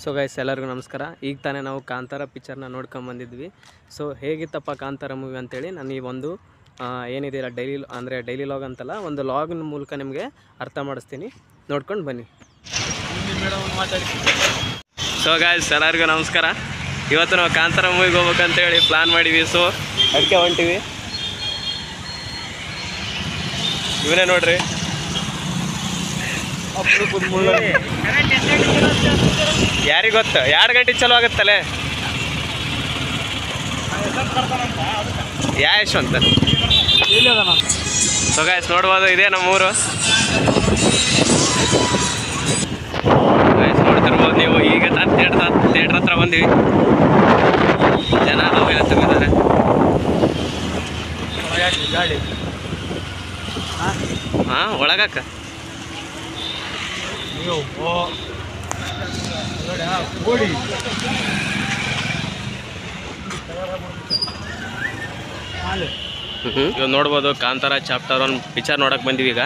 So guys ಎಲ್ಲರಿಗೂ ನಮಸ್ಕಾರ. ಈಗ ತಾನೇ ನಾವು ಕಾಂತಾರ ಪಿಕ್ಚರ್ನ ನೋಡ್ಕೊಂಡು ಬಂದಿದ್ವಿ. ಸೊ ಹೇಗಿತ್ತಪ್ಪ ಕಾಂತಾರ ಮೂವಿ ಅಂತೇಳಿ ನಾನು ಈ ಒಂದು ಏನಿದೆಯಲ್ಲ ಡೈಲಿ ಲಾಗ್ ಅಂತಲ್ಲ, ಒಂದು ಲಾಗಿನ ಮೂಲಕ ನಿಮಗೆ ಅರ್ಥ ಮಾಡಿಸ್ತೀನಿ, ನೋಡ್ಕೊಂಡು ಬನ್ನಿ. ಸೊ ಗೈಸ್ ಎಲ್ಲರಿಗೂ ನಮಸ್ಕಾರ. ಇವತ್ತು ನಾವು ಕಾಂತಾರ ಮೂವಿಗೆ ಹೋಗ್ಬೇಕಂತೇಳಿ ಪ್ಲ್ಯಾನ್ ಮಾಡಿವಿ. ಸೊ ಅದಕ್ಕೆ ಹೊಂಟಿವಿ. ಇವನೇ ನೋಡ್ರಿ, ಯಾರಿಗೆ ಗೊತ್ತು 2 ಗಂಟೆ ಚಲೋ ಆಗುತ್ತಲ್ಲೇ. ಯಶವಂತ. ಸೊ ಗೈಸ್ ನೋಡ್ಬೋದು, ಇದೇ ನಮ್ಮೂರು. ಗೈಸ್ ನೋಡ್ತಿರ್ಬೋದು ನೀವು. ಈಗ ಥಿಯೇಟ್ರ್ ಹತ್ರ ಬಂದೀವಿ. ಜನ ಅವೆಲ್ಲ ತುಂಬಿದ್ದಾರೆ. ಹಾಂ, ಒಳಗಾಕ ಇವಾಗ ನೋಡ್ಬೋದು. ಕಾಂತಾರ ಚಾಪ್ಟರ್ 1 ಪಿಕ್ಚರ್ ನೋಡಕ್ಕೆ ಬಂದೀವಿ. ಈಗ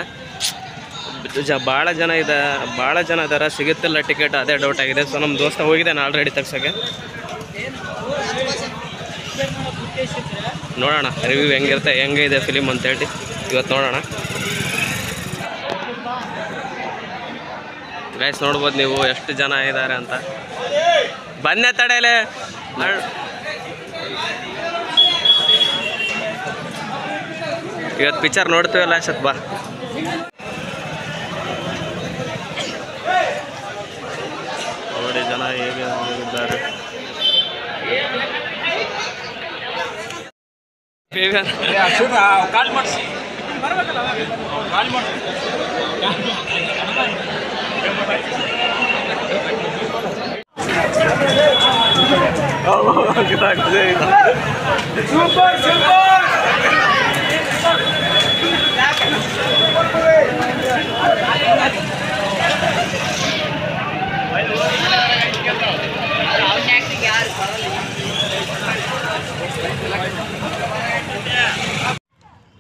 ಭಾಳ ಜನ ಇದ್ದಾರೆ, ಸಿಗುತ್ತಿಲ್ಲ ಟಿಕೆಟ್, ಅದೇ ಡೌಟ್ ಆಗಿದೆ. ಸೊ ನಮ್ಮ ದೋಸ್ತ ಹೋಗಿದ್ದಾನೆ ಆಲ್ರೆಡಿ ತಗ್ಸೋಕ್ಕೆ. ನೋಡೋಣ ರಿವ್ಯೂ ಹೆಂಗೆ ಇದೆ ಫಿಲಿಮ್ ಅಂತೇಳಿ ಇವತ್ತು ನೋಡೋಣ. ಗೈಸ್ ನೋಡ್ಬೋದು ನೀವು ಎಷ್ಟು ಜನ ಇದ್ದಾರೆ ಅಂತ. ಬನ್ನೇ ತಡೆಯಲೇ. ಇವತ್ತು ಪಿಕ್ಚರ್ ನೋಡ್ತೀವಲ್ಲ ಅಷ್ಟತ್ ಬಾ. ನೋಡಿ ಜನ ಹೇಗೆ ಇದ್ದಾರೆ.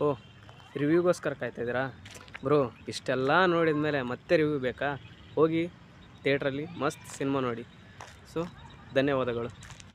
ಓ, ರಿವ್ಯೂಗೋಸ್ಕರ ಕಾಯ್ತಾ ಇದ್ದೀರಾ ಬ್ರೋ? ಇಷ್ಟೆಲ್ಲ ನೋಡಿದ ಮೇಲೆ ಮತ್ತೆ ರಿವ್ಯೂ ಬೇಕಾ? ಹೋಗಿ ಥಿಯೇಟ್ರಲ್ಲಿ ಮಸ್ತ್ ಸಿನಿಮಾ ನೋಡಿ. ಸೊ ಧನ್ಯವಾದಗಳು.